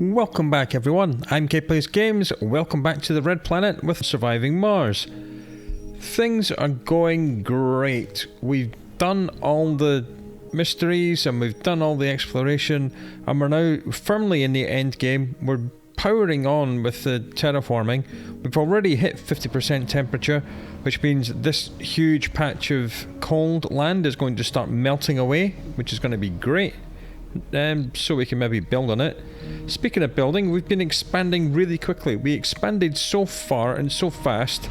Welcome back everyone, I'm Plays Games. Welcome back to the Red Planet with Surviving Mars. Things are going great. We've done all the mysteries and we've done all the exploration and we're now firmly in the end game. We're powering on with the terraforming. We've already hit 50% temperature, which means this huge patch of cold land is going to start melting away, which is going to be great. So we can maybe build on it. Speaking of building, we've been expanding really quickly. We expanded so far and so fast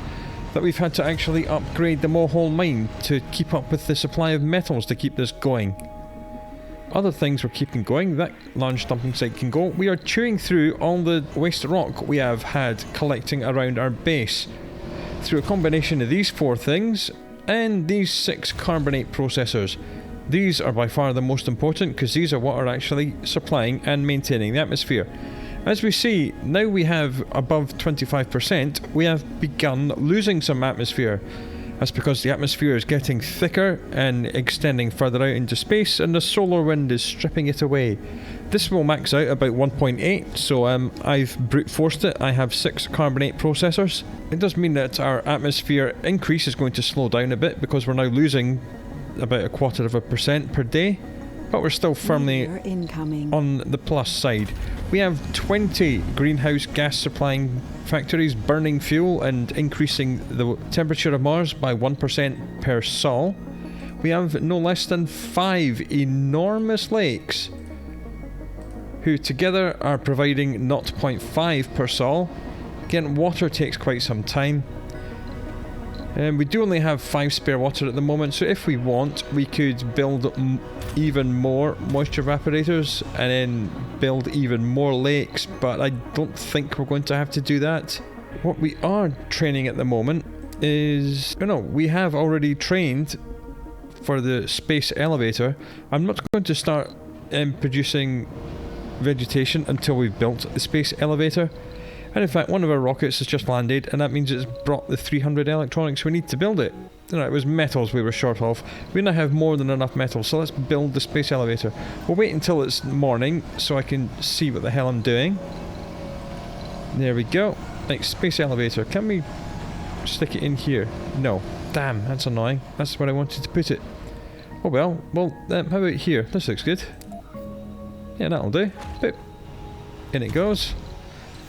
that we've had to actually upgrade the Mohole mine to keep up with the supply of metals to keep this going. Other things we're keeping going, that large dumping site can go. We are chewing through all the waste rock we have had collecting around our base through a combination of these 4 things and these 6 carbonate processors. These are by far the most important because these are what are actually supplying and maintaining the atmosphere. As we see, now we have above 25%, we have begun losing some atmosphere. That's because the atmosphere is getting thicker and extending further out into space and the solar wind is stripping it away. This will max out about 1.8, so I've brute forced it. I have 6 carbonate processors. It does mean that our atmosphere increase is going to slow down a bit because we're now losing about 0.25% per day, but we're still firmly on the plus side. We have 20 greenhouse gas supplying factories burning fuel and increasing the temperature of Mars by 1% per sol. We have no less than 5 enormous lakes who together are providing 0.5 per sol. Again, water takes quite some time. We do only have 5 spare water at the moment, so if we want, we could build even more moisture evaporators and then build even more lakes, but I don't think we're going to have to do that. What we are training at the moment is... we have already trained for the space elevator. I'm not going to start producing vegetation until we've built the space elevator. And in fact, one of our rockets has just landed, and that means it's brought the 300 electronics we need to build it. It was metals we were short of. We now have more than enough metals, so let's build the space elevator. We'll wait until it's morning, so I can see what the hell I'm doing. There we go. Like, space elevator. Can we stick it in here? No. Damn, that's annoying. That's where I wanted to put it. Oh well. Well, how about here? This looks good. Yeah, that'll do. Boop. In it goes.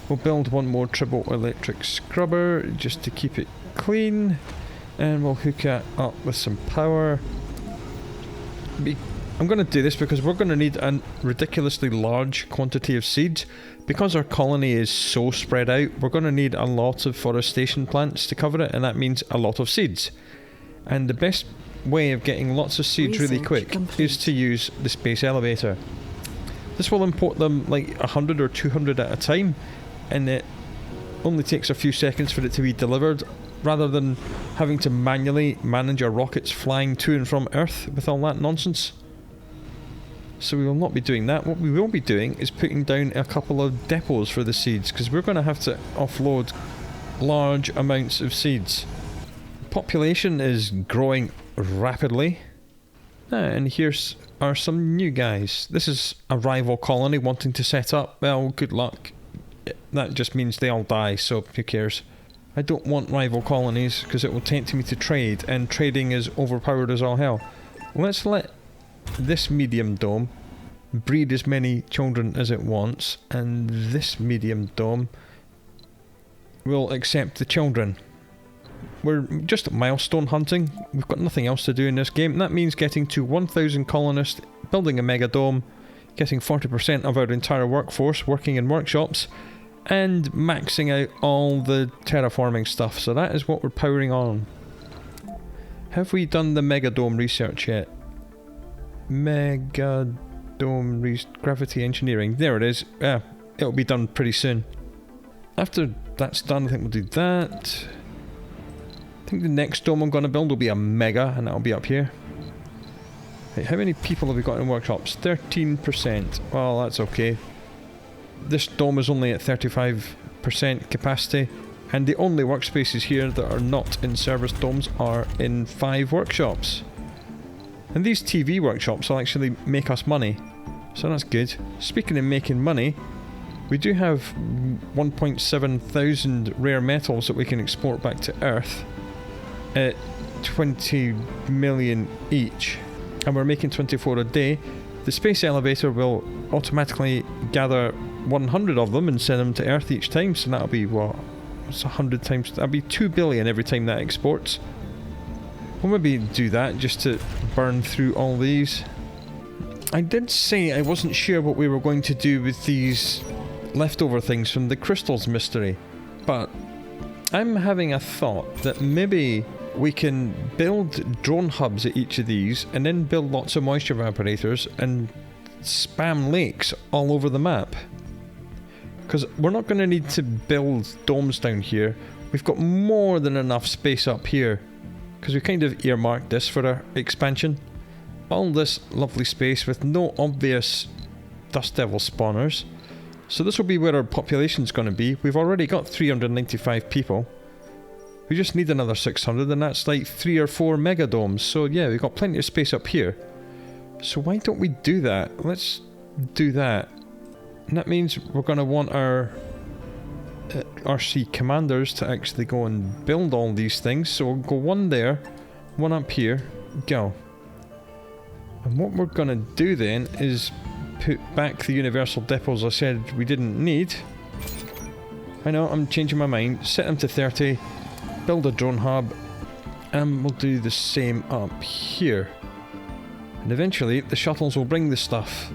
We'll build one more triple electric scrubber just to keep it clean, and we'll hook it up with some power. I'm going to do this because we're going to need a ridiculously large quantity of seeds. Because our colony is so spread out, we're going to need a lot of forestation plants to cover it, and that means a lot of seeds. And the best way of getting lots of seeds really quick is to use the space elevator. This will import them like 100 or 200 at a time, and it only takes a few seconds for it to be delivered, rather than having to manually manage our rockets flying to and from Earth with all that nonsense. So we will not be doing that. What we will be doing is putting down a couple of depots for the seeds, because we're going to have to offload large amounts of seeds. Population is growing rapidly. And here's are some new guys. This is a rival colony wanting to set up. Well, good luck. That just means they all die, so who cares? I don't want rival colonies because it will tempt me to trade, and trading is overpowered as all hell. Let's let this medium dome breed as many children as it wants, and this medium dome will accept the children. We're just milestone hunting. We've got nothing else to do in this game. That means getting to 1,000 colonists, building a mega dome, getting 40% of our entire workforce working in workshops, and maxing out all the terraforming stuff. So that is what we're powering on. Have we done the megadome research yet? Megadome gravity engineering. There it is. It'll be done pretty soon. After that's done, I think we'll do that. I think the next dome I'm going to build will be a mega, and that'll be up here. Right, how many people have we got in workshops? 13%. Well, that's okay. This dome is only at 35% capacity, and the only workspaces here that are not in service domes are in 5 workshops. And these TV workshops will actually make us money, so that's good. Speaking of making money, We do have 1.7 thousand rare metals that we can export back to Earth at 20 million each, and we're making 24 a day. The space elevator will automatically gather 100 of them and send them to Earth each time, so that'll be what? What's 100 times? That'll be 2 billion every time that exports. We'll maybe do that just to burn through all these. I did say I wasn't sure what we were going to do with these leftover things from the crystals mystery, but I'm having a thought that maybe we can build drone hubs at each of these and then build lots of moisture evaporators and spam lakes all over the map. Because we're not going to need to build domes down here. We've got more than enough space up here, because we kind of earmarked this for our expansion. All this lovely space with no obvious dust devil spawners. So this will be where our population's going to be. We've already got 395 people. We just need another 600, and that's like 3 or 4 megadomes. So yeah, we've got plenty of space up here. So why don't we do that? Let's do that. And that means we're going to want our RC commanders to actually go and build all these things. So we'll go one there, one up here, go. And what we're going to do then is put back the universal depots I said we didn't need. I know, I'm changing my mind. Set them to 30, build a drone hub, and we'll do the same up here. And eventually the shuttles will bring the stuff.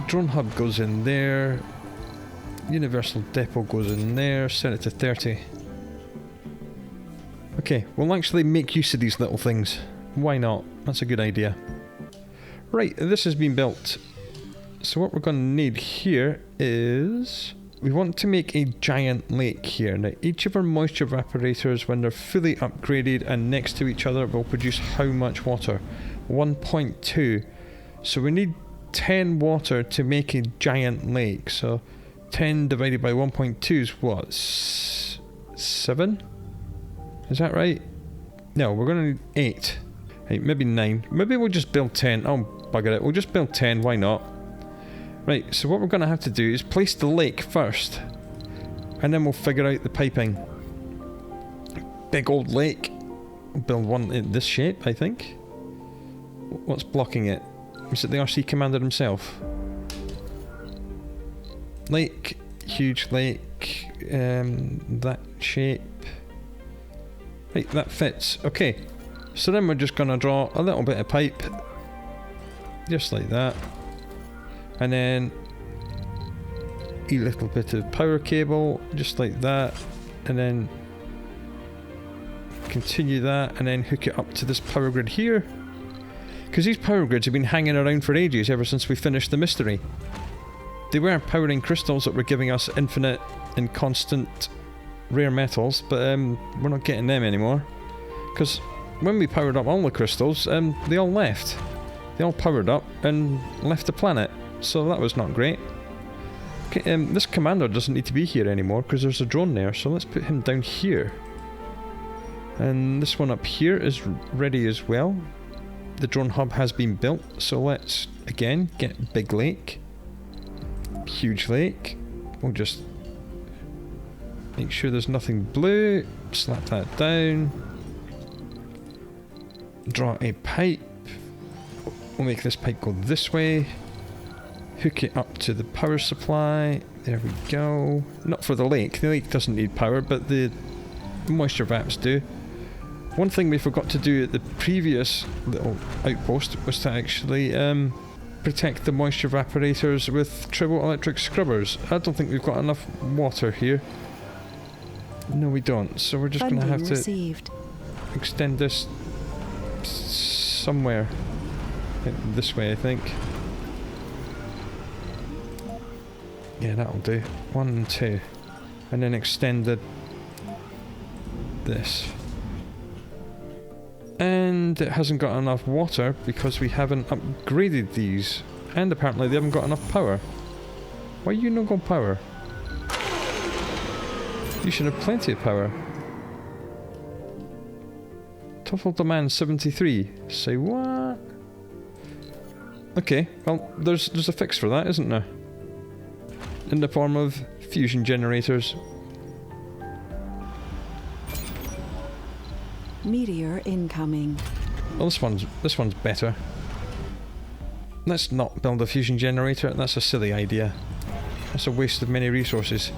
Drone hub goes in there, universal depot goes in there, set it to 30. Okay, we'll actually make use of these little things. Why not? That's a good idea. Right, this has been built. So what we're going to need here is... we want to make a giant lake here. Now, each of our moisture evaporators, when they're fully upgraded and next to each other, will produce how much water? 1.2. So we need 10 water to make a giant lake. So 10 divided by 1.2 is what? 7? Is that right? No, we're going to need 8. Right, maybe 9. Maybe we'll just build 10. Oh, bugger it. We'll just build 10. Why not? Right, so what we're going to have to do is place the lake first, and then we'll figure out the piping. Big old lake. We'll build one in this shape, I think. What's blocking it? Is it the RC commander himself? Lake, huge lake, that shape. Right, that fits. Okay, so then we're just going to draw a little bit of pipe, just like that. And then a little bit of power cable, just like that, and then continue that, and then hook it up to this power grid here. Because these power grids have been hanging around for ages, ever since we finished the mystery. They were powering crystals that were giving us infinite and constant rare metals, but we're not getting them anymore. Because when we powered up all the crystals, they all left. They all powered up and left the planet. So that was not great. Okay, this commander doesn't need to be here anymore because there's a drone there, so let's put him down here. And this one up here is ready as well. The drone hub has been built, so let's again get big lake, huge lake. We'll just make sure there's nothing blue, slap that down, draw a pipe. We'll make this pipe go this way. Hook it up to the power supply. There we go. Not for the lake. The lake doesn't need power, but the moisture vaps do. One thing we forgot to do at the previous little outpost was to actually protect the moisture evaporators with turbo electric scrubbers. I don't think we've got enough water here. No, we don't. So we're just going to have to extend this somewhere. This way, I think. Yeah, that'll do. 1 and 2. And then extend this. And it hasn't got enough water because we haven't upgraded these. And apparently they haven't got enough power. Why you not got power? You should have plenty of power. Total demand 73. Say what? Okay, well, there's a fix for that, isn't there? in the form of fusion generators. Meteor incoming. Well, this one's better. Let's not build a fusion generator. That's a silly idea. That's a waste of many resources.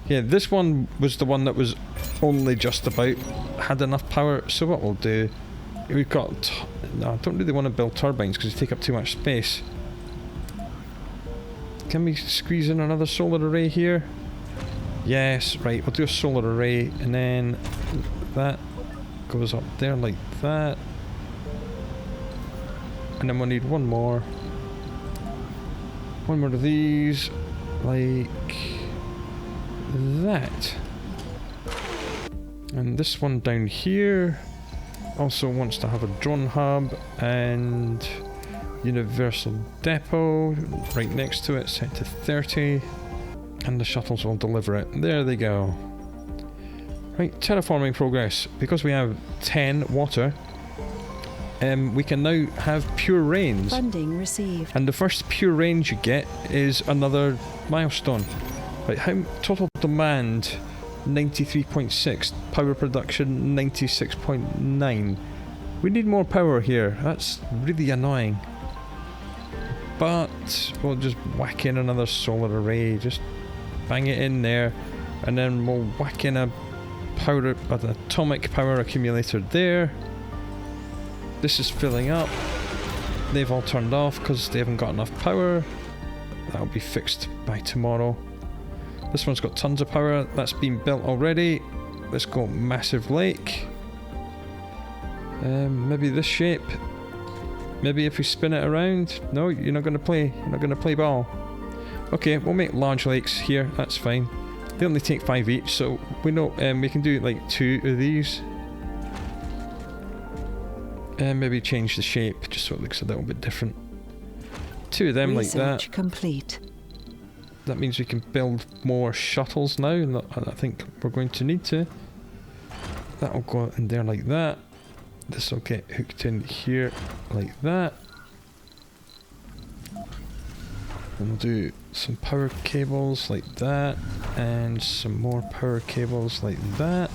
Yeah, this one was the one that was only just about had enough power. So what we'll do, we've got... No, I don't really want to build turbines because they take up too much space. Can we squeeze in another solar array here? Yes, right, we'll do a solar array and then that goes up there like that. And then we'll need one more. One more of these, like that. And this one down here also wants to have a drone hub and universal depot right next to it, set to 30. And the shuttles will deliver it. There they go. Right, terraforming progress. Because we have 10 water, we can now have pure rains. Funding received. And the first pure rains you get is another milestone. Right, how total demand 93.6, power production 96.9. We need more power here. That's really annoying. But we'll just whack in another solar array, just bang it in there, and then we'll whack in an atomic power accumulator there. This is filling up. They've all turned off because they haven't got enough power. That'll be fixed by tomorrow. This one's got tons of power. That's been built already. Let's go massive lake. Maybe this shape. Maybe if we spin it around. No, you're not going to play. You're not going to play ball. Okay, we'll make large lakes here. That's fine. They only take 5 each, so we know we can do like 2 of these. And maybe change the shape just so it looks a little bit different. 2 of them Research like that. Complete. That means we can build more shuttles now, and I think we're going to need to. That'll go in there like that. This will get hooked in here like that. And we'll do some power cables like that, and some more power cables like that.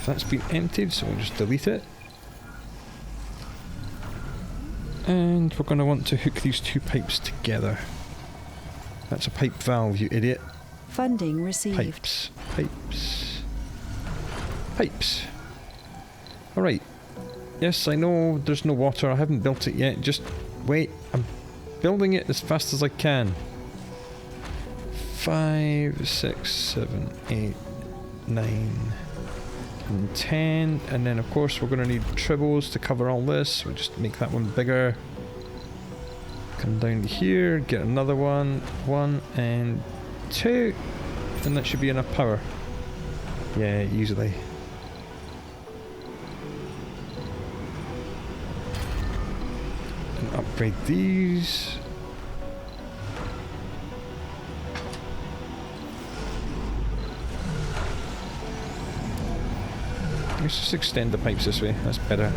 That's been emptied, so we'll just delete it. And we're going to want to hook these 2 pipes together. That's a pipe valve, you idiot. Funding received. Pipes. Pipes. Pipes. Alright. Yes, I know there's no water. I haven't built it yet. Just wait. I'm building it as fast as I can. 5, 6, 7, 8, 9, and 10. And then, of course, we're going to need tribbles to cover all this. We'll just make that one bigger. Come down here, get another one. 1 and 2. And that should be enough power. Yeah, easily. And upgrade these. Let's just extend the pipes this way. That's better.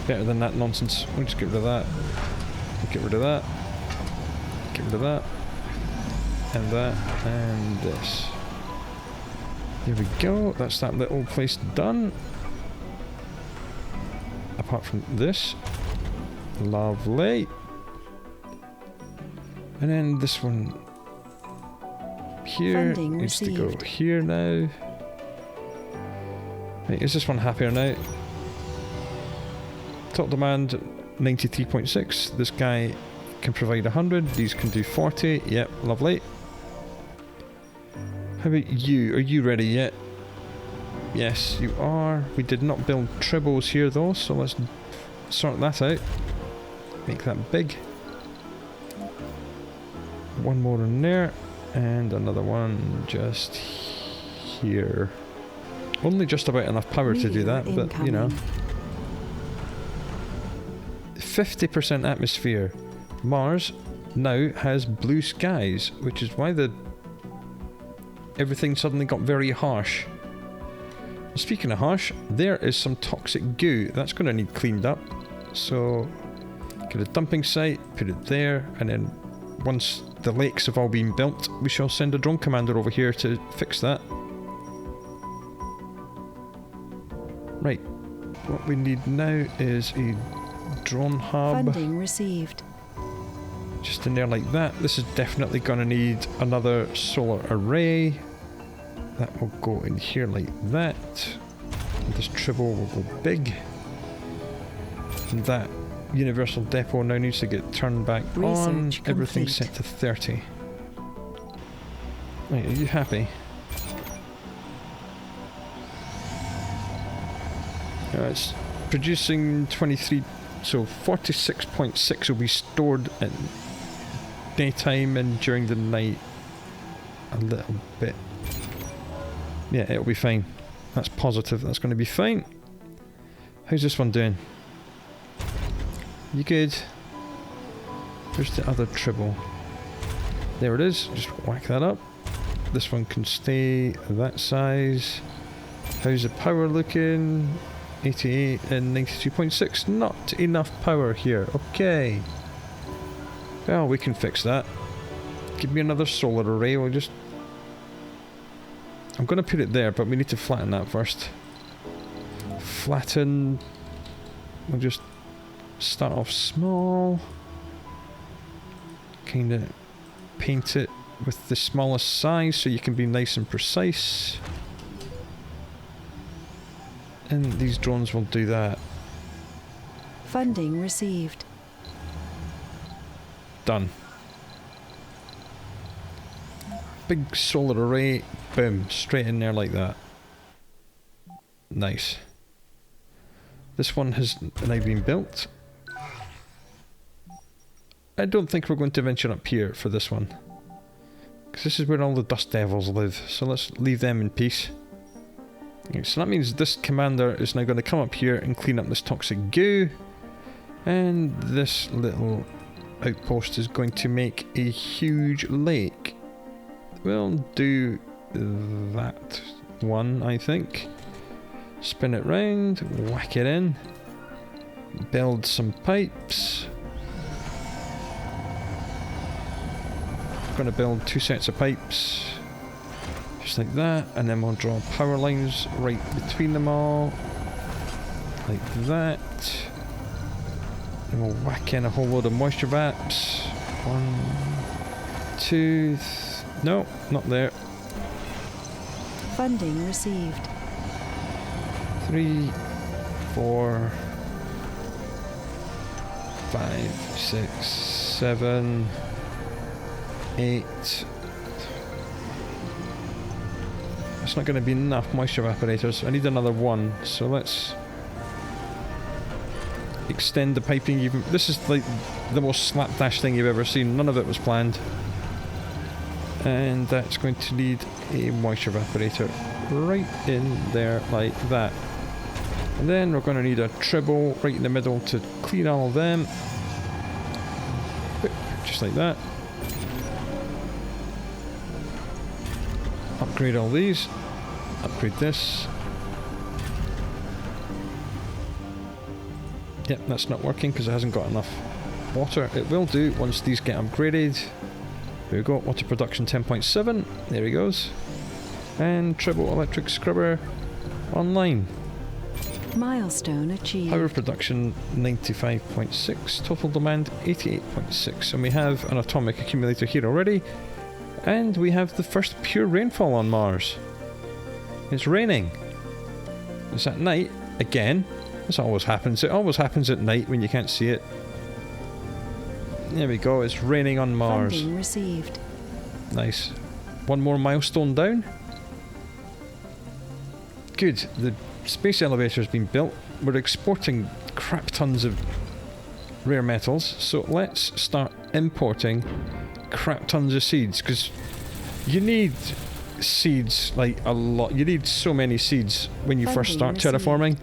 Better than that nonsense. We'll just get rid of that. Get rid of that. Get rid of that. And that. And this. There we go. That's that little place done. Apart from this. Lovely. And then this one here Funding needs received. to go here now. Right, is this one happier now? Top demand 93.6. This guy can provide 100. These can do 40. Yep, lovely. How about you? Are you ready yet? Yes, you are. We did not build tribbles here though, so let's sort that out. Make that big. One more in there, and another one just here. Only just about enough power to do that, but you know. 50% atmosphere. Mars now has blue skies, which is why everything suddenly got very harsh. Speaking of harsh, there is some toxic goo. That's going to need cleaned up. So, get a dumping site, put it there, and then once the lakes have all been built, we shall send a drone commander over here to fix that. Right. What we need now is a drone hub. Funding received. Just in there like that. This is definitely going to need another solar array. That will go in here like that. And this tribble will go big. And that universal depot now needs to get turned back on. Research Everything's complete. set to 30. Right, are you happy? It's producing 23, so 46.6 will be stored in daytime and during the night a little bit. Yeah, it'll be fine. That's positive, that's going to be fine. How's this one doing? You good? Where's the other tribble? There it is, just whack that up. This one can stay that size. How's the power looking? 88 and 92.6. Not enough power here. Okay. Well, we can fix that. Give me another solar array. We'll just... I'm going to put it there, but we need to flatten that first. Flatten. We'll just start off small. Kind of paint it with the smallest size so you can be nice and precise. And these drones will do that. Funding received. Done. Big solar array, boom, straight in there like that. Nice. This one has now been built. I don't think we're going to venture up here for this one, because this is where all the dust devils live, so let's leave them in peace. Okay, so that means this commander is now going to come up here and clean up this toxic goo, and this little outpost is going to make a huge lake. We'll do that one, I think. Spin it round, whack it in, build some pipes. I'm going to build 2 sets of pipes. Just like that, and then we'll draw power lines right between them all, like that. And we'll whack in a whole load of moisture vaps. 1, 2, no, not there. Funding received. 3, 4, 5, 6, 7, 8. It's not going to be enough moisture evaporators. I need another one, so let's extend the piping even. This is like the most slapdash thing you've ever seen. None of it was planned. And that's going to need a moisture evaporator right in there like that. And then we're going to need a tribble right in the middle to clean all of them. Just like that. Upgrade all these. Upgrade this. Yep, that's not working because it hasn't got enough water. It will do once these get upgraded. There we go, water production 10.7. There he goes. And triple electric scrubber online. Milestone achieved. Power production 95.6. Total demand 88.6. And we have an atomic accumulator here already. And we have the first pure rainfall on Mars. It's raining. It's at night again. This always happens. It always happens at night when you can't see it. There we go. It's raining on Mars. Funding received. Nice. One more milestone down. Good. The space elevator has been built. We're exporting crap tons of rare metals. So let's start importing crap tons of seeds, because you need seeds like a lot. You need so many seeds when you first start terraforming,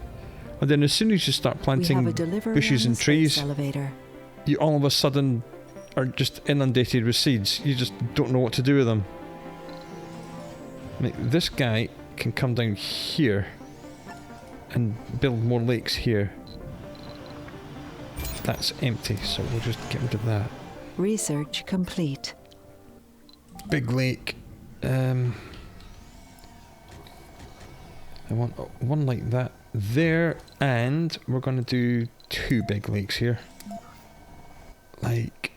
and then as soon as you start planting bushes and trees, you all of a sudden are just inundated with seeds. You just don't know what to do with them. Like, this guy can come down here and build more lakes here. That's empty, so we'll just get rid of that. Research complete. Big lake. I want one like that there, and we're going to do 2 big lakes here. Like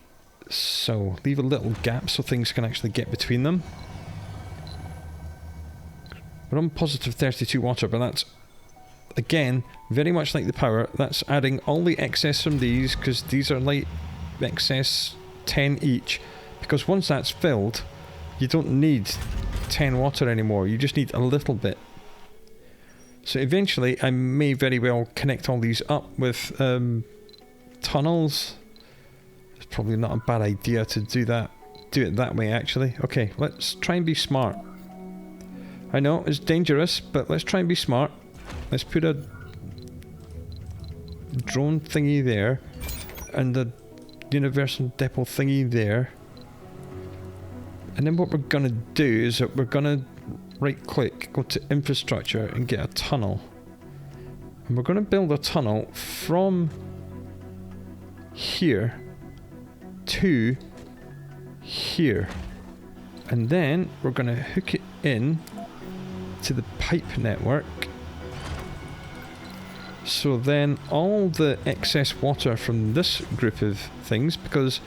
so. Leave a little gap so things can actually get between them. We're on positive 32 water, but that's, again, very much like the power. That's adding all the excess from these, because these are like excess 10 each. Because once that's filled, you don't need 10 water anymore. You just need a little bit. So eventually, I may very well connect all these up with tunnels. It's probably not a bad idea to do that. Do it that way, actually. Okay, let's try and be smart. I know it's dangerous, but let's try and be smart. Let's put a drone thingy there, and the universal depot thingy there. And then what we're gonna do is that we're gonna right click, go to infrastructure and get a tunnel. And we're gonna build a tunnel from here to here. And then we're gonna hook it in to the pipe network. So then all the excess water from this group of things, because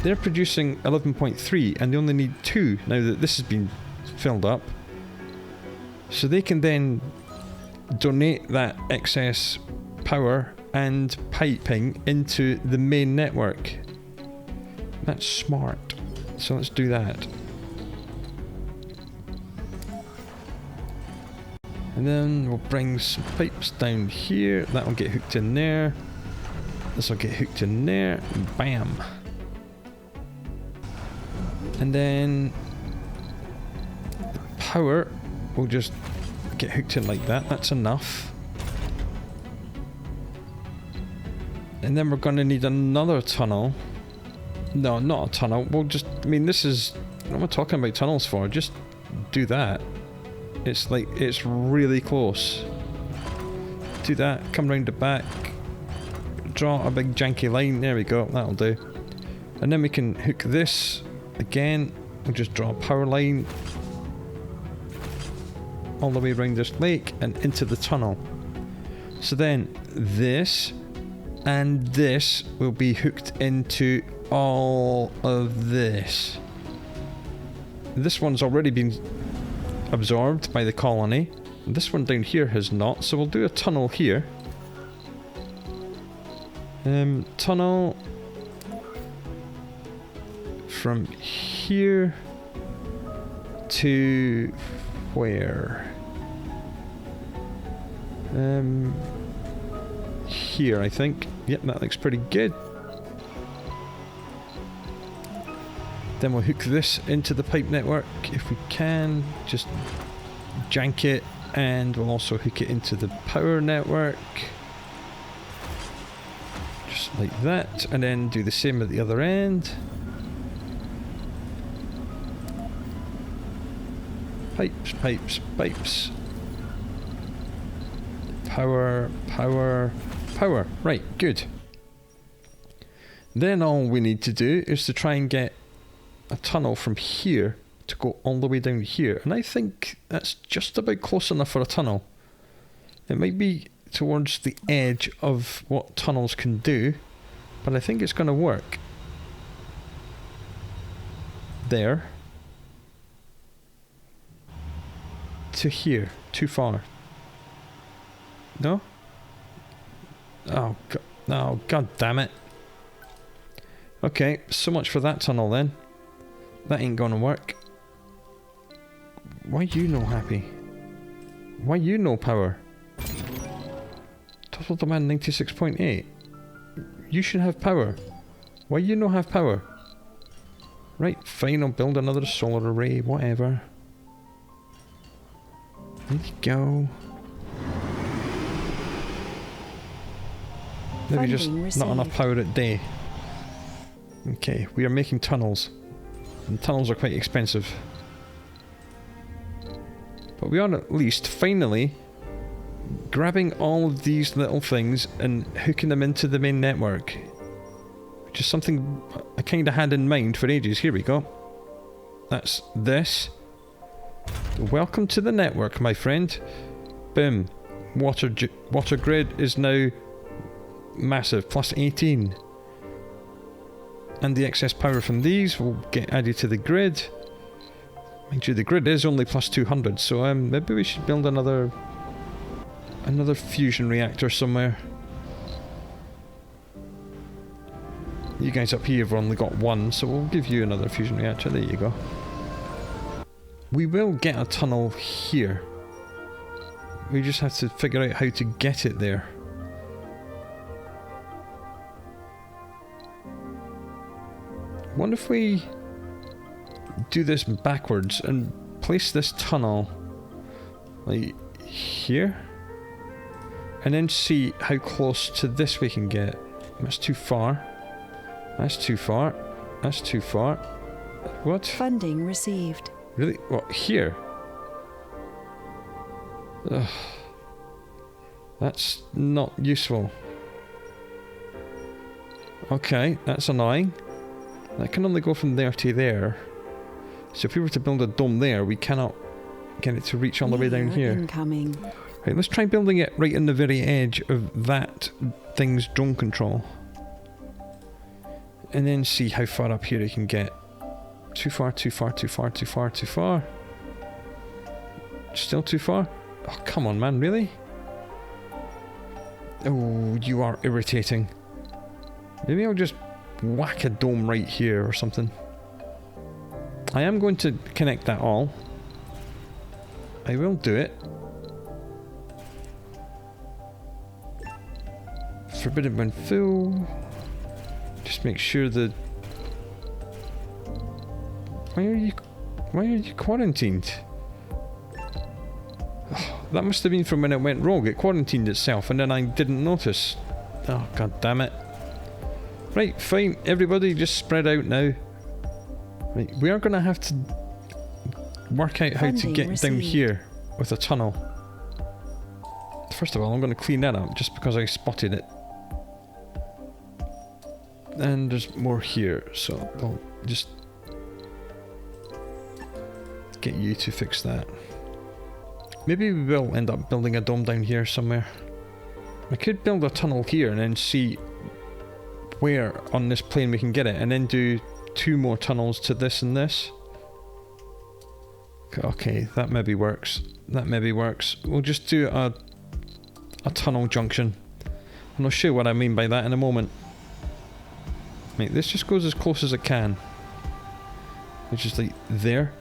they're producing 11.3 and they only need 2 now that this has been filled up. So they can then donate that excess power and piping into the main network. That's smart. So let's do that. And then we'll bring some pipes down here. That will get hooked in there. This will get hooked in there. Bam. And then the power will just get hooked in like that. That's enough. And then we're going to need another tunnel. No, not a tunnel. We'll just, I mean, this is, what am I talking about tunnels for? Just do that. It's like, it's really close. Do that, come round the back. Draw a big janky line. There we go, that'll do. And then we can hook this again. We'll just draw a power line all the way around this lake and into the tunnel. So then this and this will be hooked into all of this. This one's already been absorbed by the colony. This one down here has not, so we'll do a tunnel here. Tunnel from here to where? Here, I think. Yep, that looks pretty good. Then we'll hook this into the pipe network if we can. Just jank it, and we'll also hook it into the power network. Just like that, and then do the same at the other end. Pipes, pipes, pipes. Power, power, power. Right, good. Then all we need to do is to try and get a tunnel from here to go all the way down here. And I think that's just about close enough for a tunnel. It might be towards the edge of what tunnels can do, but I think it's going to work. There. To here. Too far. No? Oh, God damn it. Okay, so much for that tunnel then. That ain't gonna work. Why you no happy? Why you no power? Total demand 96.8. You should have power. Why you no have power? Right, fine, I'll build another solar array, whatever. There you go. Maybe just not enough power at day. Okay, we are making tunnels. And tunnels are quite expensive. But we are at least, finally, grabbing all of these little things and hooking them into the main network. which is something I kind of had in mind for ages. Here we go. That's this. Welcome to the network, my friend. Boom. Water grid is now massive, plus 18. And the excess power from these will get added to the grid. Mind you, the grid is only plus 200, so maybe we should build another fusion reactor somewhere. You guys up here have only got one, so we'll give you another fusion reactor. There you go. We will get a tunnel here. We just have to figure out how to get it there. What if we do this backwards and place this tunnel like here? And then see how close to this we can get. That's too far. That's too far. That's too far. What? Funding received. Really? What? Here? Ugh. That's not useful. Okay, that's annoying. That can only go from there to there. So if we were to build a dome there, we cannot get it to reach all the way down here. Incoming. Right, let's try building it right in the very edge of that thing's drone control. And then see how far up here it can get. Too far, too far, too far, too far, too far. Still too far? Oh, come on, man, really? Oh, you are irritating. Maybe I'll just whack a dome right here or something. I am going to connect that all. I will do it. Forbidden when full. Just make sure that... Why are you quarantined? Oh, that must have been from when it went rogue. It quarantined itself and then I didn't notice. Oh, god damn it. Right, fine. Everybody just spread out now. Right, we are going to have to work out how to get down here with a tunnel. First of all, I'm going to clean that up just because I spotted it. And there's more here, so I'll just get you to fix that. Maybe we will end up building a dome down here somewhere. I could build a tunnel here and then see where on this plane we can get it, and then do 2 more tunnels to this and this. Okay, that maybe works. That maybe works. We'll just do a tunnel junction. And I'll show you what I mean by that in a moment. Right, this just goes as close as it can. Which is like there.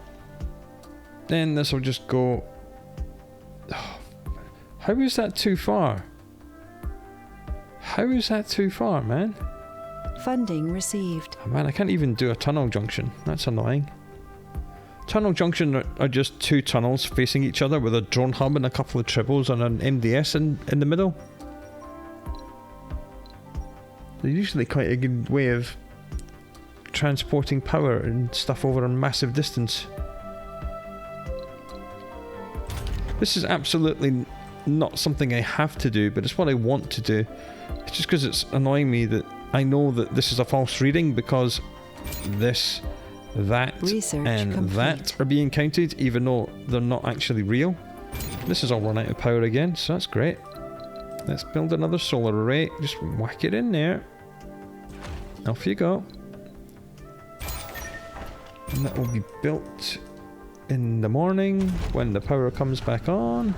Then this will just go... How is that too far? How is that too far, man? Funding received. Oh, man, I can't even do a tunnel junction. That's annoying. Tunnel junction are just 2 tunnels facing each other with a drone hub and a couple of triples and an MDS in the middle. They're usually quite a good way of transporting power and stuff over a massive distance. This is absolutely not something I have to do, but it's what I want to do. It's just because it's annoying me that I know that this is a false reading because this, that, Research and complete. that are being counted even though they're not actually real. This is all run out of power again, so that's great. Let's build another solar array. Just whack it in there. Off you go. And that will be built in the morning when the power comes back on.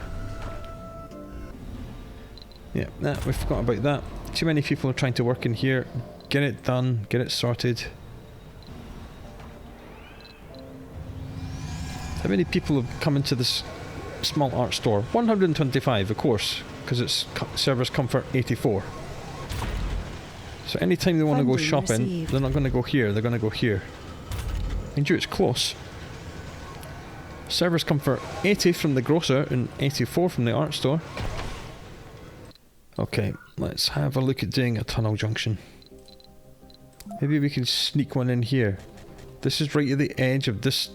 Yeah, we forgot about that. Too many people are trying to work in here. Get it done, get it sorted. How many people have come into this small art store? 125, of course, because it's service comfort 84. So anytime they want to go shopping, received. they're not going to go here, they're going to go here. Mind you, it's close. Service comfort 80 from the grocer and 84 from the art store. Okay, let's have a look at doing a tunnel junction. Maybe we can sneak one in here. This is right at the edge of this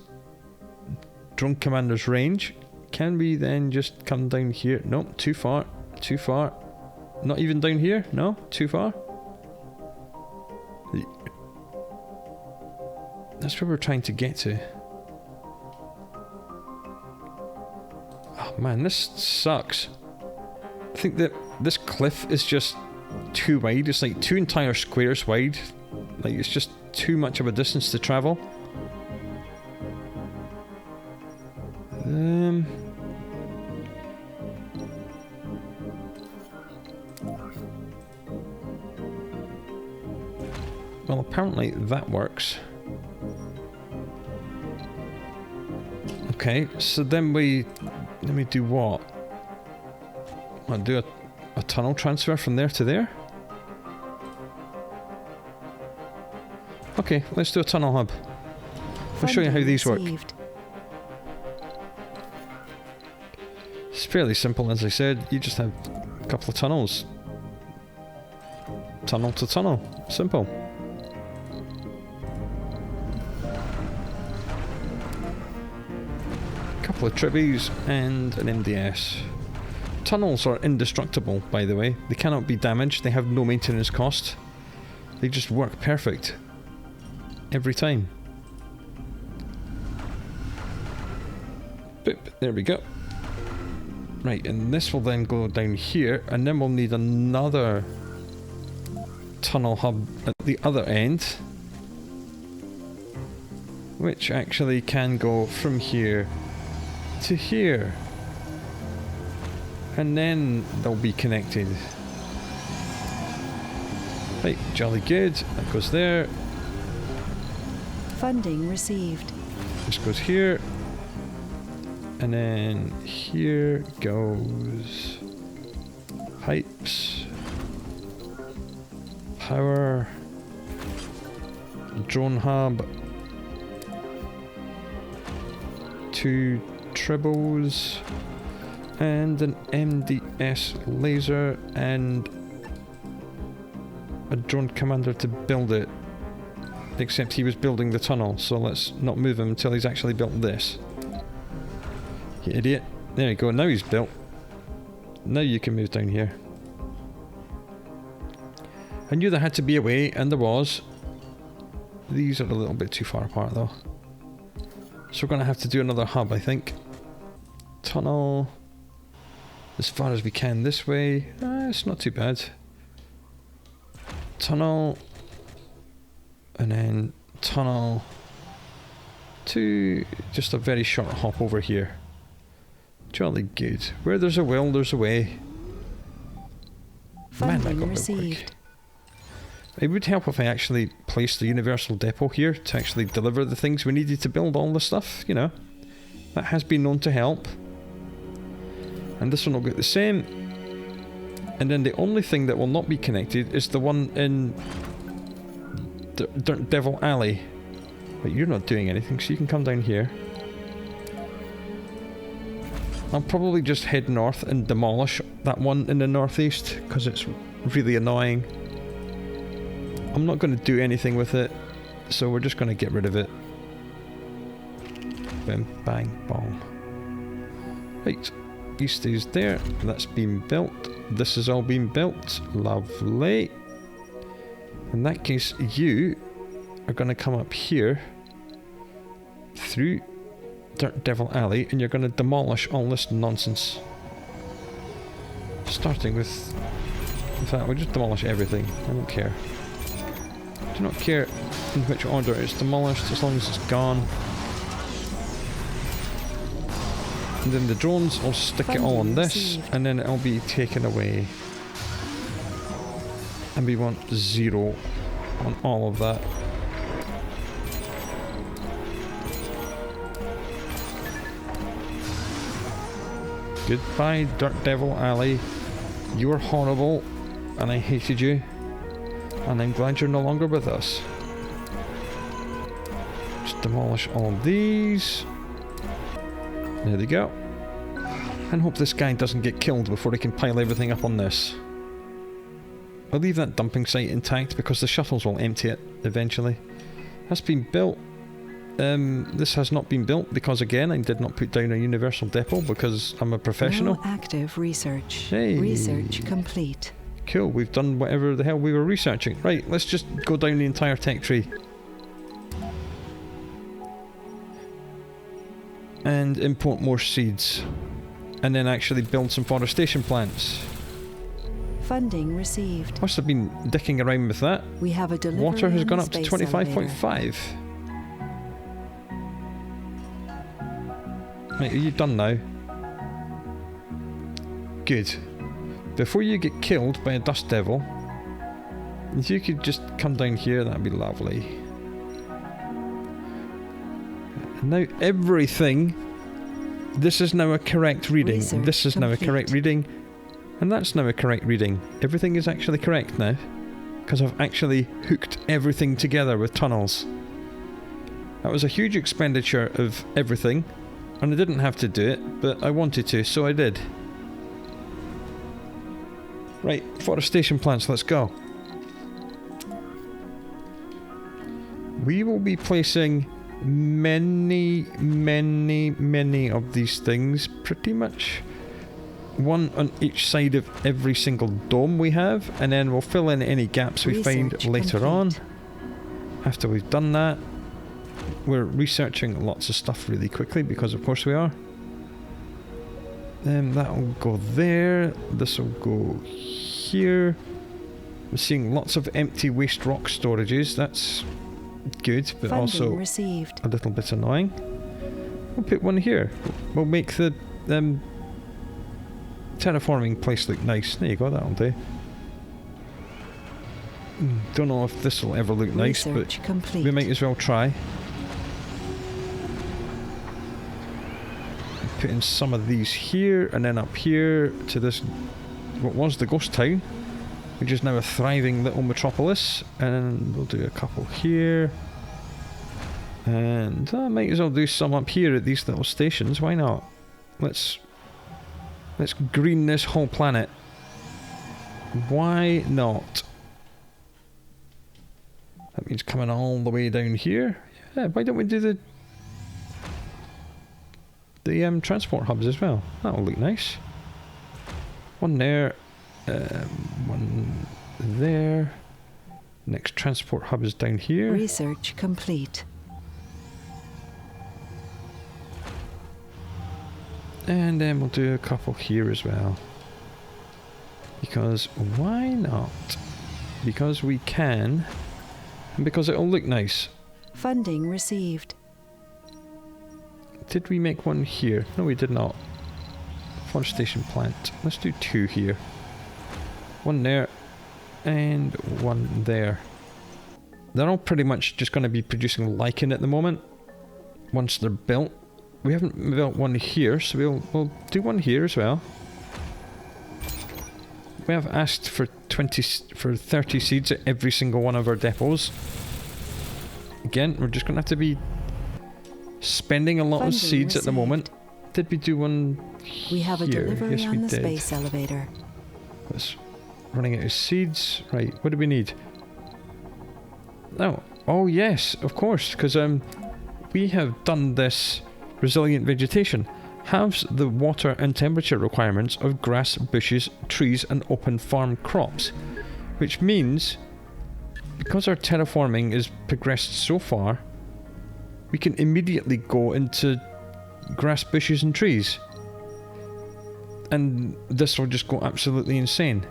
drone commander's range. Can we then just come down here? Nope, too far. Too far. Not even down here? No? Too far? That's where we're trying to get to. Oh man, this sucks. I think that this cliff is just too wide. It's like 2 entire squares wide. Like, it's just too much of a distance to travel. Well, apparently that works. Okay, so then we do what? I'll do a tunnel transfer from there to there? Okay, let's do a tunnel hub. I'll show you how these work. It's fairly simple, as I said. You just have a couple of tunnels. Tunnel to tunnel. Simple. Couple of tribbies and an MDS. Tunnels are indestructible, by the way. They cannot be damaged. They have no maintenance cost. They just work perfect. Every time. Boop. There we go. Right, and this will then go down here, and then we'll need another tunnel hub at the other end, which actually can go from here to here, and then they'll be connected. Right, jolly good. That goes there. Funding received. This goes here, and then here goes pipes, power, drone hub, 2 tribbles, and an MDS laser, and a drone commander to build it. Except he was building the tunnel, so let's not move him until he's actually built this. You idiot. There you go, now he's built. Now you can move down here. I knew there had to be a way, and there was. These are a little bit too far apart though. So we're going to have to do another hub, I think. Tunnel. As far as we can this way. It's not too bad. Tunnel. And then tunnel to just a very short hop over here. Jolly good. Where there's a will, there's a way. Man, that got received. It would help if I actually placed the universal depot here to actually deliver the things we needed to build all the stuff, you know. That has been known to help. And this one will get the same. And then the only thing that will not be connected is the one in Dirt Devil Alley. But you're not doing anything, so you can come down here. I'll probably just head north and demolish that one in the northeast, because it's really annoying. I'm not going to do anything with it, so we're just going to get rid of it. Bam, bang, bong. Right, he stays there. That's been built. This has all been built. Lovely. In that case, you are going to come up here through Dirt Devil Alley, and you're going to demolish all this nonsense. Starting with... In fact, we'll just demolish everything. I don't care. I do not care in which order it's demolished, as long as it's gone. And then the drones, I'll stick it all on this, and then it'll be taken away. And we want 0 on all of that. Goodbye, Dirt Devil Alley. You were horrible, and I hated you. And I'm glad you're no longer with us. Just demolish all of these. There they go. And hope this guy doesn't get killed before he can pile everything up on this. I'll leave that dumping site intact because the shuttles will empty it eventually. That's been built. This has not been built because, again, I did not put down a universal depot because I'm a professional. No active research. Hey. Research complete. Cool, we've done whatever the hell we were researching. Right, let's just go down the entire tech tree. And import more seeds. And then actually build some forestation plants. Funding received. Must have been dicking around with that. We have a delivery. Water has on gone the up to space 25.5. Mate, are you done now? Good. Before you get killed by a dust devil, if you could just come down here, that'd be lovely. And now everything, this is now a correct reading. Research This is now a correct reading. And that's now a correct reading. Everything is actually correct now. Because I've actually hooked everything together with tunnels. That was a huge expenditure of everything. And I didn't have to do it, but I wanted to, so I did. Right, forestation plants, let's go. We will be placing many of these things, pretty much one on each side of every single dome we have, and then we'll fill in any gaps we find later on. After we've done that, we're researching lots of stuff really quickly, because of course we are. That will go there, this will go here. I'm seeing lots of empty waste rock storages, that's good, but Funding also received. a little bit annoying. We'll put one here. We'll make the terraforming place look nice. There you go, that'll do. Don't know if this will ever look nice, but complete. we might as well try. Put in some of these here, and then up here to this, what was the ghost town, which is now a thriving little metropolis. And we'll do a couple here. And I might as well do some up here at these little stations, why not? Let's green this whole planet. Why not? That means coming all the way down here. Yeah, why don't we do the transport hubs as well? That'll look nice. One there, one there. Next transport hub is down here. Research complete. And then we'll do a couple here as well. Because why not? Because we can, and because it'll look nice. Funding received. Did we make one here? No, we did not. Forestation plant. Let's do two here. One there, and one there. They're all pretty much just going to be producing lichen at the moment. Once they're built. We haven't built one here, so we'll do one here as well. We have asked for 30 seeds at every single one of our depots. Again, we're just going to have to be spending a lot of seeds at the moment. Did we do one here? We have a delivery Yes, on we the did. space elevator. Let's running out of seeds. Right, what do we need? Oh yes, of course, because we have done this resilient vegetation. Halves the water and temperature requirements of grass, bushes, trees and open farm crops. Which means, because our terraforming is progressed so far, we can immediately go into grass, bushes and trees. And this will just go absolutely insane.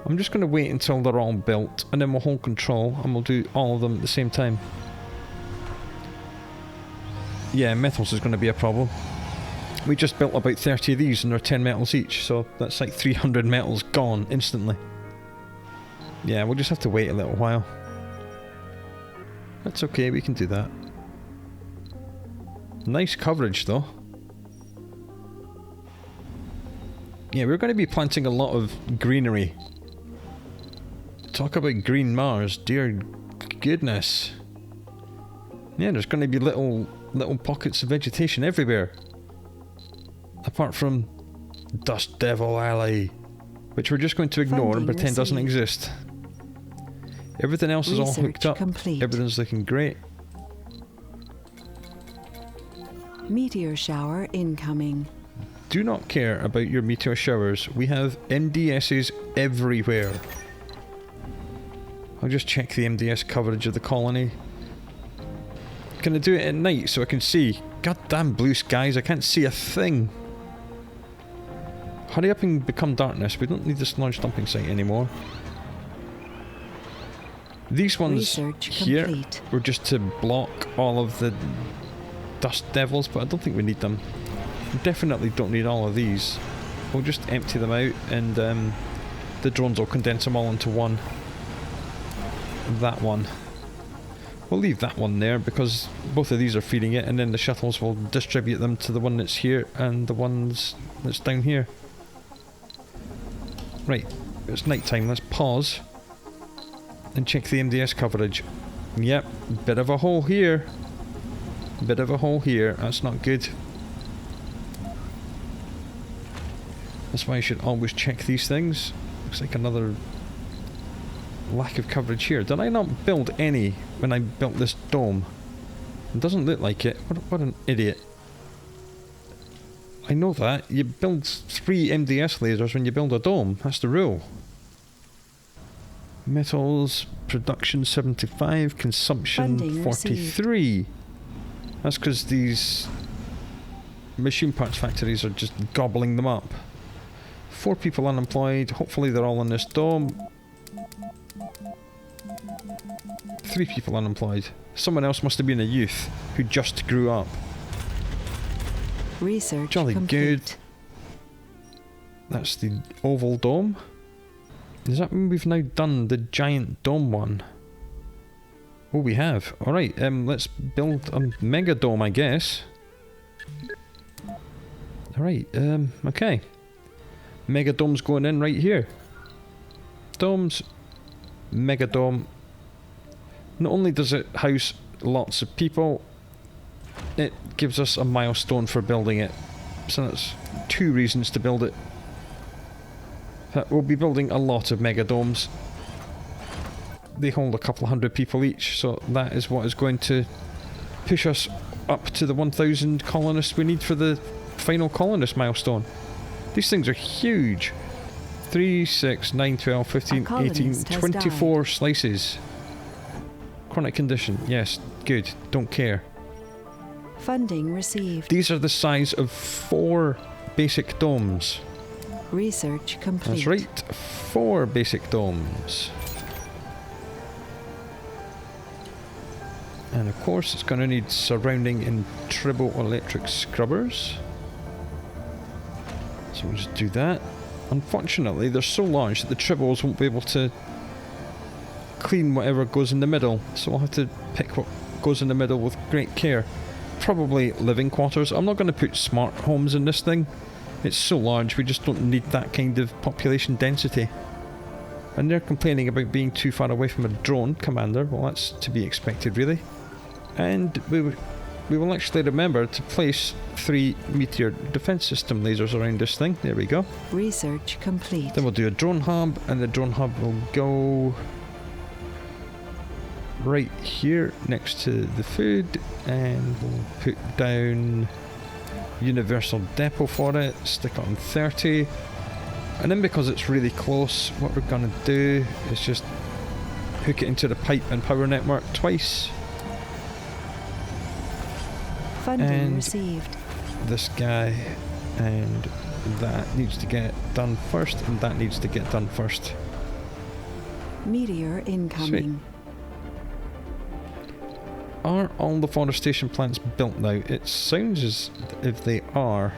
I'm just going to wait until they're all built, and then we'll hold control and we'll do all of them at the same time. Yeah, metals is going to be a problem. We just built about 30 of these and they're 10 metals each, so that's like 300 metals gone instantly. Yeah, we'll just have to wait a little while. That's okay, we can do that. Nice coverage though. Yeah, we're going to be planting a lot of greenery. Talk about green Mars, dear goodness. Yeah, there's going to be little pockets of vegetation everywhere. Apart from Dust Devil Alley, which we're just going to ignore and pretend doesn't exist. Everything else is all hooked up. Everything's looking great. Meteor shower incoming. do not care about your meteor showers. We have MDSs everywhere. I'll just check the MDS coverage of the colony. Can I do it at night so I can see? Goddamn blue skies, I can't see a thing. Hurry up and become darkness. We don't need this large dumping site anymore. These ones Research here complete. were just to block all of the dust devils, but I don't think we need them. We definitely don't need all of these. We'll just empty them out and the drones will condense them all into one. That one. We'll leave that one there because both of these are feeding it, and then the shuttles will distribute them to the one that's here and the ones that's down here. Right, it's night time. Let's pause and check the MDS coverage. Yep, bit of a hole here. Bit of a hole here. That's not good. That's why you should always check these things. Looks like another lack of coverage here. Did I not build any when I built this dome? It doesn't look like it. What an idiot. I know that. You build 3 MDS lasers when you build a dome. That's the rule. Metals, production 75, consumption Funding 43. received. That's because these machine parts factories are just gobbling them up. 4 people unemployed. Hopefully they're all in this dome. 3 people unemployed. Someone else must have been a youth who just grew up. Research Jolly complete. good. That's the oval dome. Does that mean we've now done the giant dome one? Oh, we have. Alright, let's build a mega dome, I guess. Alright, okay. Mega dome's going in right here. Domes. Mega dome. Not only does it house lots of people, it gives us a milestone for building it. So that's 2 reasons to build it. We'll be building a lot of mega domes. They hold a couple 100 people each, so that is what is going to push us up to the 1,000 colonists we need for the final colonist milestone. These things are huge. 3, 6, 9, 12, 15, 18, colonist has 24 slices. Chronic condition, yes, good, don't care. Funding received. These are the size of 4 basic domes. Research complete. That's right, 4 basic domes. And of course it's going to need surrounding and turbo-electric scrubbers. So we'll just do that. Unfortunately they're so large that the tribbles won't be able to clean whatever goes in the middle, so we'll have to pick what goes in the middle with great care. Probably living quarters. I'm not going to put smart homes in this thing. It's so large, we just don't need that kind of population density. And they're complaining about being too far away from a drone commander. Well, that's to be expected, really. And we will actually remember to place 3 meteor defense system lasers around this thing. There we go. Research complete. Then we'll do a drone hub, and the drone hub will go right here next to the food, and we'll put down universal depot for it, stick it on 30, and then because it's really close, what we're going to do is just hook it into the pipe and power network twice. Funding and received. This guy and that needs to get done first, and that needs to get done first. Meteor incoming. Are all the forestation plants built now? It sounds as if they are.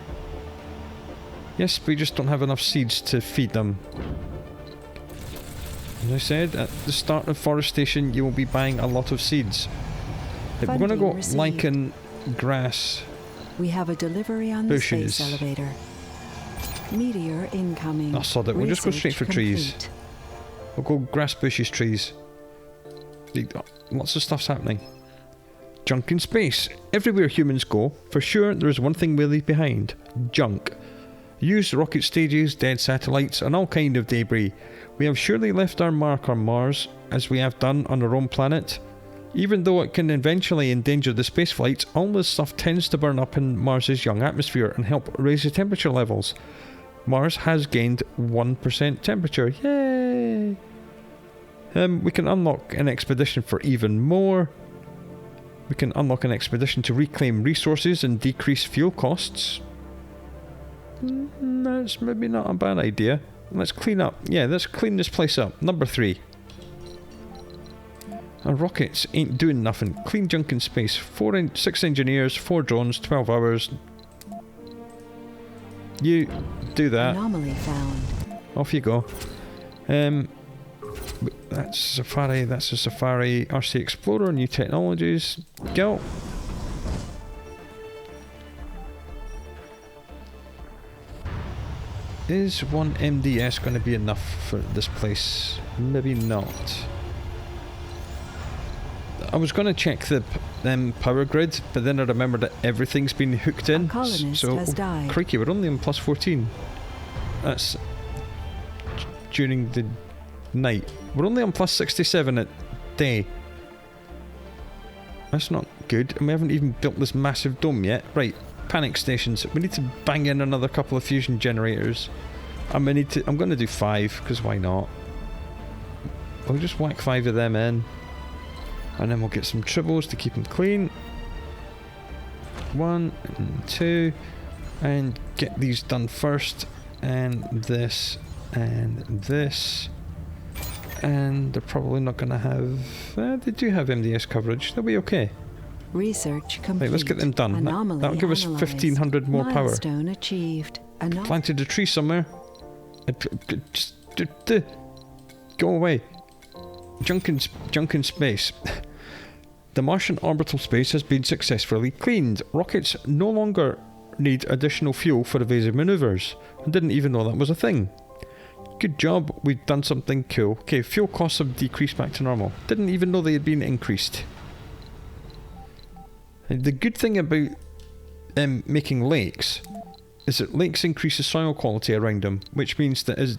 Yes, we just don't have enough seeds to feed them. As I said, at the start of forestation you will be buying a lot of seeds. If we're going to go Funding received. lichen, grass, We have a delivery on bushes. the space elevator. Meteor incoming. I sod it, we'll just go straight for trees. Research We'll go grass, bushes, trees. Lots of stuff's happening. Junk in space. Everywhere humans go, for sure there is one thing we leave behind. Junk. Used rocket stages, dead satellites, and all kind of debris. We have surely left our mark on Mars, as we have done on our own planet. Even though it can eventually endanger the space flights, all this stuff tends to burn up in Mars's young atmosphere and help raise the temperature levels. Mars has gained 1% temperature. Yay! We can unlock an expedition for even more. We can unlock an expedition to reclaim resources and decrease fuel costs. That's maybe not a bad idea. Let's clean up. Yeah, let's clean this place up. Number 3. And rockets ain't doing nothing. Clean junk in space. 6 engineers, 4 drones, 12 hours. You do that. Anomaly found. Off you go. That's Safari, that's a Safari. RC Explorer, new technologies. Go. Is one MDS going to be enough for this place? Maybe not. I was going to check the power grid, but then I remembered that everything's been hooked in. A colonist has died. Crikey, we're only on plus 14. That's during the night. We're only on plus 67 at day. That's not good, and we haven't even built this massive dome yet. Right, panic stations. We need to bang in another couple of fusion generators. I'm going to do 5, because why not? We'll just whack 5 of them in. And then we'll get some tribbles to keep them clean. 1 and 2. And get these done first. And this. And this. And they're probably not going to have... they do have MDS coverage. They'll be okay. Research complete. Right, let's get them done. That'll give us 1,500 more power. Milestone achieved. Planted a tree somewhere. Just go away. Junk in space. The Martian orbital space has been successfully cleaned. Rockets no longer need additional fuel for evasive maneuvers. I didn't even know that was a thing. Good job, we've done something cool. Okay, fuel costs have decreased back to normal. Didn't even know they had been increased. And the good thing about making lakes is that lakes increase the soil quality around them, which means that as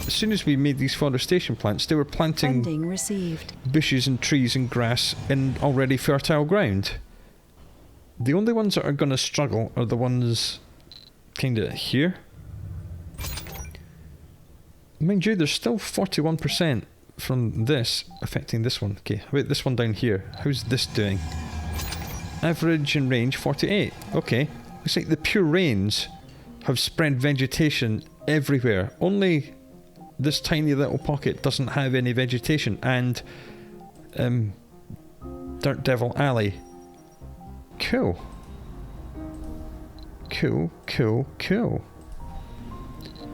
soon as we made these forestation plants, they were planting bushes and trees and grass in already fertile ground. The only ones that are going to struggle are the ones kind of here. Mind you, there's still 41% from this affecting this one. Okay, how about this one down here? How's this doing? Average and range 48. Okay, looks like the pure rains have spread vegetation everywhere. Only this tiny little pocket doesn't have any vegetation, and Dirt Devil Alley. Cool. Cool.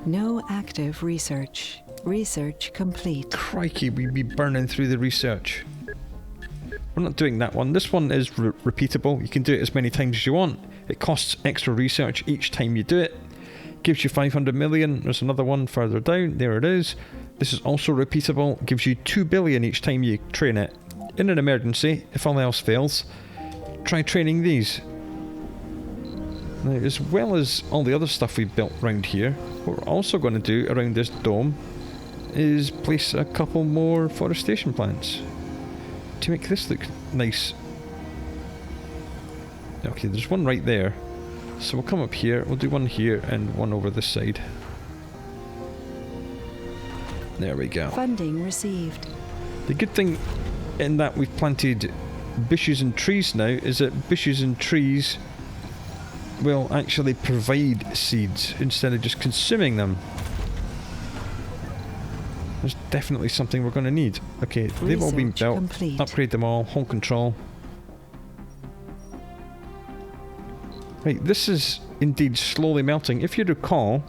No active research. Research complete. Crikey, we'd be burning through the research. We're not doing that one. This one is repeatable. You can do it as many times as you want. It costs extra research each time you do it. Gives you 500 million. There's another one further down. There it is. This is also repeatable. Gives you 2 billion each time you train it. In an emergency, if all else fails, try training these. Now, as well as all the other stuff we built around here, what we're also going to do around this dome is place a couple more forestation plants to make this look nice. Okay, there's one right there. So we'll come up here, we'll do one here and one over this side. There we go. Funding received. The good thing in that we've planted bushes and trees now is that bushes and trees will actually provide seeds instead of just consuming them. There's definitely something we're going to need. Okay, they've all been built. Complete. Upgrade them all. Hold control. Right, this is indeed slowly melting. If you recall,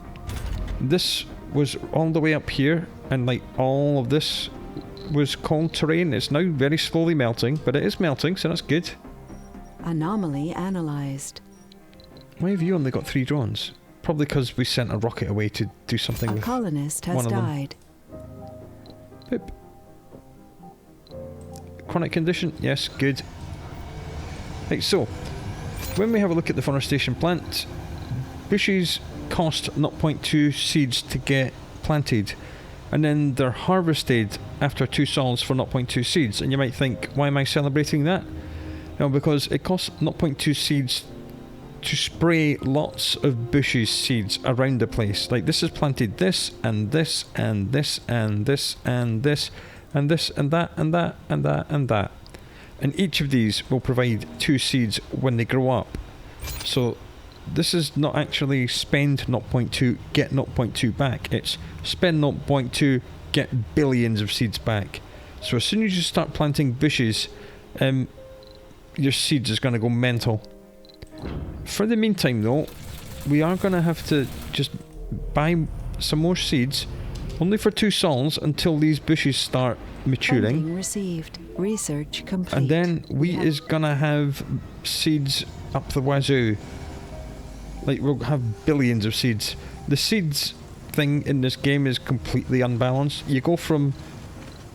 this was all the way up here, and like all of this was cold terrain. It's now very slowly melting, but it is melting, so that's good. Anomaly analyzed. Why have you only got 3 drones? Probably because we sent a rocket away to do something with one of them. A colonist has died. Boop. Chronic condition? Yes, good. Right, so when we have a look at the forestation plant, bushes cost 0.2 seeds to get planted. and then they're harvested after 2 sols for 0.2 seeds. And you might think, why am I celebrating that? No, because it costs 0.2 seeds to spray lots of bushes seeds around the place. Like this is planted this and this and this and this and this and this and that and that and that and that. And each of these will provide 2 seeds when they grow up. So this is not actually spend 0.2, get 0.2 back. It's spend 0.2, get billions of seeds back. So as soon as you start planting bushes, your seeds is going to go mental. For the meantime though, we are going to have to just buy some more seeds, only for 2 sols until these bushes start maturing. Funding received. Research complete. And then we is going to have seeds up the wazoo. Like, we'll have billions of seeds. The seeds thing in this game is completely unbalanced. You go from,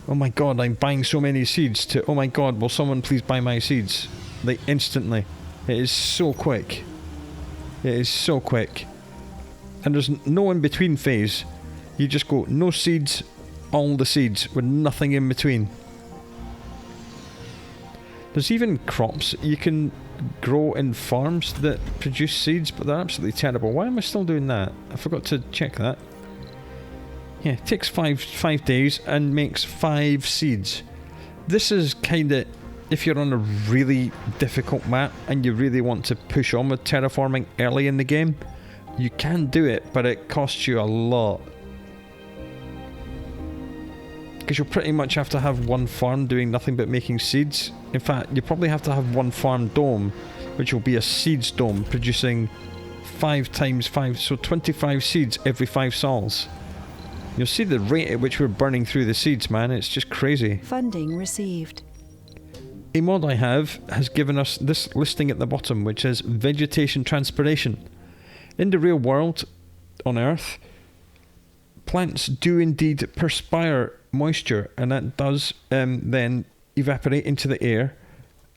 oh my god, I'm buying so many seeds, to, oh my god, will someone please buy my seeds? Like, instantly. It is so quick. It is so quick. And there's no in-between phase. You just go, no seeds, all the seeds, with nothing in between. There's even crops you can grow in farms that produce seeds, but they're absolutely terrible. Why am I still doing that? I forgot to check that. Yeah, it takes five days and makes 5 seeds. This is kind of, if you're on a really difficult map and you really want to push on with terraforming early in the game, you can do it, but it costs you a lot. Because you'll pretty much have to have one farm doing nothing but making seeds. In fact, you probably have to have one farm dome, which will be a seeds dome, producing 5 times 5, so 25 seeds every 5 sols. You'll see the rate at which we're burning through the seeds, man. It's just crazy. Funding received. A mod I have has given us this listing at the bottom, which is vegetation transpiration. In the real world, on Earth, plants do indeed perspire moisture, and that does then evaporate into the air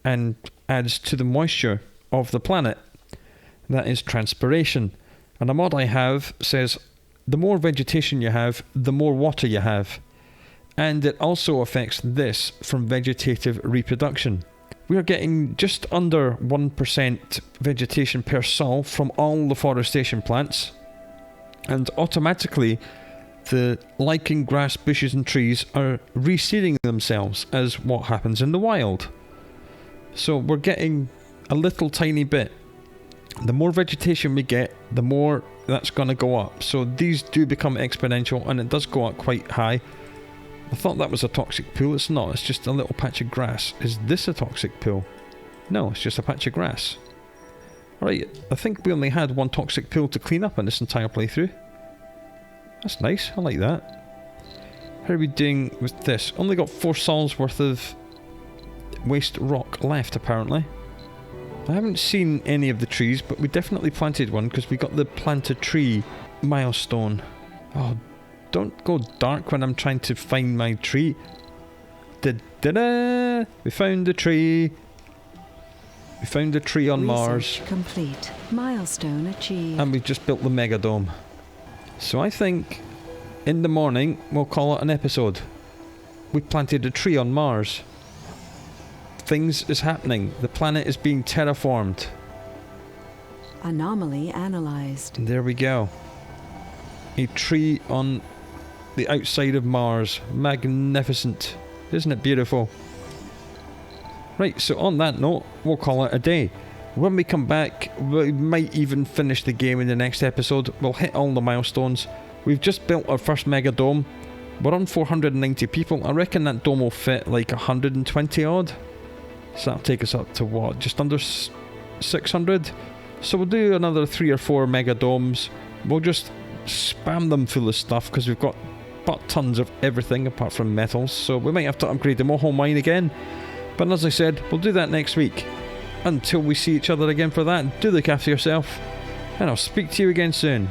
and adds to the moisture of the planet. That is transpiration. And a mod I have says the more vegetation you have, the more water you have. And it also affects this from vegetative reproduction. We are getting just under 1% vegetation per sol from all the forestation plants, and automatically the lichen, grass, bushes and trees are reseeding themselves as what happens in the wild. So we're getting a little tiny bit. The more vegetation we get, the more that's going to go up. So these do become exponential, and it does go up quite high. I thought that was a toxic pool. It's not. It's just a little patch of grass. Is this a toxic pool? No, it's just a patch of grass. Alright, I think we only had 1 toxic pool to clean up in this entire playthrough. That's nice. I like that. How are we doing with this? Only got 4 sols worth of waste rock left, apparently. I haven't seen any of the trees, but we definitely planted one because we got the plant a tree milestone. Oh, don't go dark when I'm trying to find my tree. Da-da-da! We found the tree. We found a tree on Mars. Complete. Milestone achieved. And we've just built the mega dome. So I think in the morning we'll call it an episode. We planted a tree on Mars. Things is happening. The planet is being terraformed. Anomaly analyzed. And there we go. A tree on the outside of Mars. Magnificent. Isn't it beautiful? Right, so on that note, we'll call it a day. When we come back, we might even finish the game in the next episode. We'll hit all the milestones. We've just built our first mega dome. We're on 490 people. I reckon that dome will fit like 120 odd. So that'll take us up to what? Just under 600? So we'll do another 3 or 4 mega domes. We'll just spam them full of stuff because we've got but tons of everything apart from metals. So we might have to upgrade the Moho mine again. But as I said, we'll do that next week. Until we see each other again for that, do look after yourself. And I'll speak to you again soon.